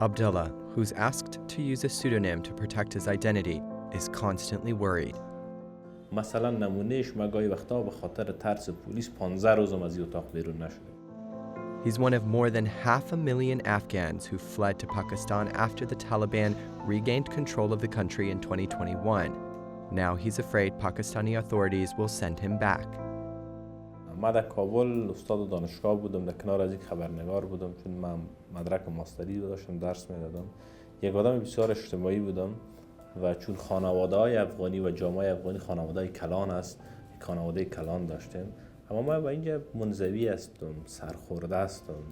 Abdullah, who's asked to use a pseudonym to protect his identity, is constantly worried. مثلا نمونهش من گاهی وقتا به خاطر ترس پلیس 15 روزم از این اتاق بیرون نشدم. He's one of more than 500,000 Afghans who fled to Pakistan after the Taliban regained control of the country in 2021. Now he's afraid Pakistani authorities will send him back. من در کابل استاد دانشگاه بودم، در کنار از یک خبرنگار بودم، چون من مدرک ماستری داشتم، درس میدادم. یک آدم بسیار اجتماعی بودم و چون خانواده‌های افغانی و جامعه افغانی خانواده‌های کلان است، خانواده کلان داشتیم. اما من با اینجا منزوی هستم، سرخورده هستم.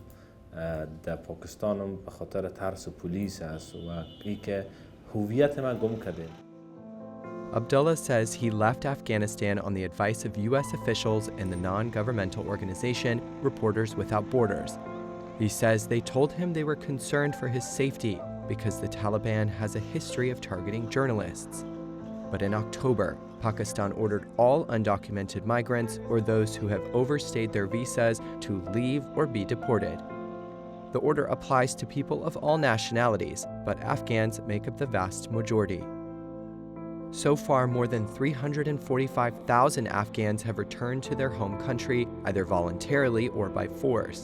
در پاکستانم به خاطر ترس پلیس است و اینکه هویت من گم کرده. Abdullah says he left Afghanistan on the advice of U.S. officials and the non-governmental organization Reporters Without Borders. He says they told him they were concerned for his safety because the Taliban has a history of targeting journalists. But in October, Pakistan ordered all undocumented migrants or those who have overstayed their visas to leave or be deported. The order applies to people of all nationalities, but Afghans make up the vast majority. So far, more than 345,000 Afghans have returned to their home country, either voluntarily or by force.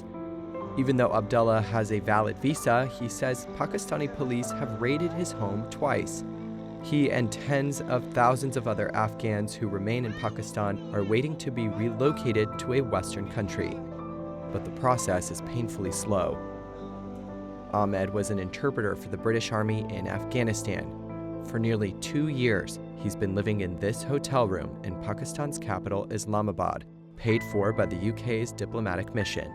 Even though Abdullah has a valid visa, he says Pakistani police have raided his home twice. He and tens of thousands of other Afghans who remain in Pakistan are waiting to be relocated to a Western country. But the process is painfully slow. Ahmed was an interpreter for the British Army in Afghanistan. For nearly 2 years, he's been living in this hotel room in Pakistan's capital, Islamabad, paid for by the UK's diplomatic mission.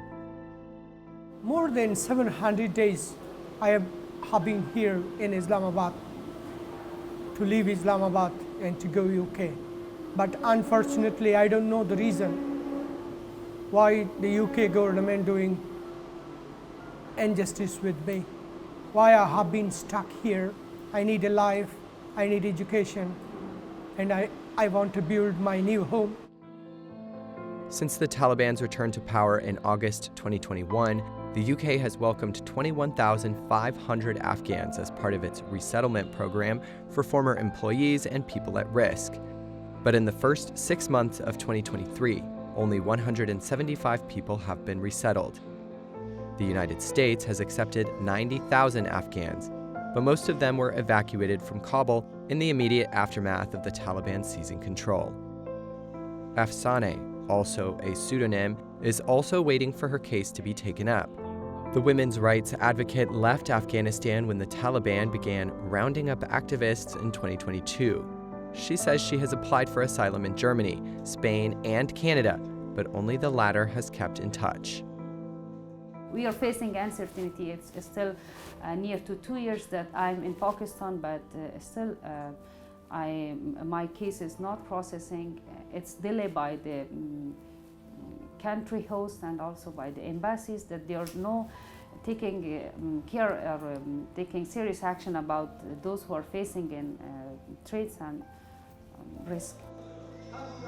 More than 700 days I have been here in Islamabad, to leave Islamabad and to go UK. But unfortunately, I don't know the reason why the UK government doing injustice with me. Why I have been stuck here. I need a life, I need education, and I want to build my new home. Since the Taliban's return to power in August 2021, the UK has welcomed 21,500 Afghans as part of its resettlement program for former employees and people at risk. But in the first 6 months of 2023, only 175 people have been resettled. The United States has accepted 90,000 Afghans, but most of them were evacuated from Kabul in the immediate aftermath of the Taliban seizing control. Afsaneh, also a pseudonym, is also waiting for her case to be taken up. The women's rights advocate left Afghanistan when the Taliban began rounding up activists in 2022. She says she has applied for asylum in Germany, Spain, and Canada, but only the latter has kept in touch. We are facing uncertainty. It's still near to 2 years that I'm in Pakistan, but still my case is not processing. It's delayed by the country host and also by the embassies, that they are no taking care or taking serious action about those who are facing in threats and risk.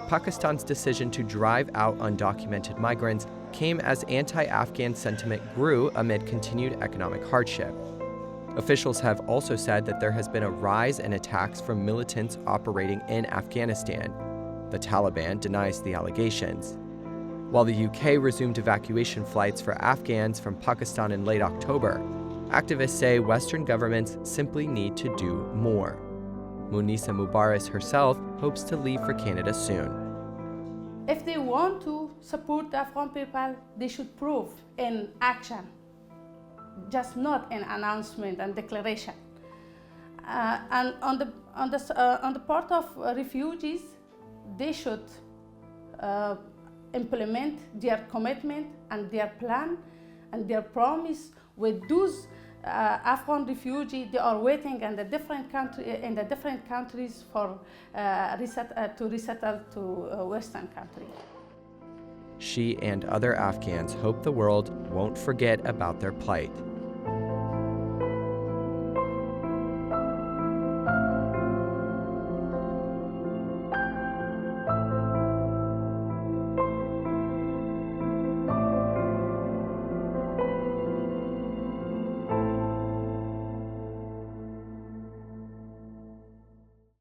Pakistan's decision to drive out undocumented migrants came as anti-Afghan sentiment grew amid continued economic hardship. Officials have also said that there has been a rise in attacks from militants operating in Afghanistan. The Taliban denies the allegations. While the UK resumed evacuation flights for Afghans from Pakistan in late October, activists say Western governments simply need to do more. Munisa Mubarak herself hopes to leave for Canada soon. If they want to support the Afghan people, they should prove in action, just not an announcement and declaration. And on the part of refugees, they should implement their commitment and their plan and their promise with those Afghan refugees. They are waiting in the different countries for to resettle to a Western country. She and other Afghans hope the world won't forget about their plight.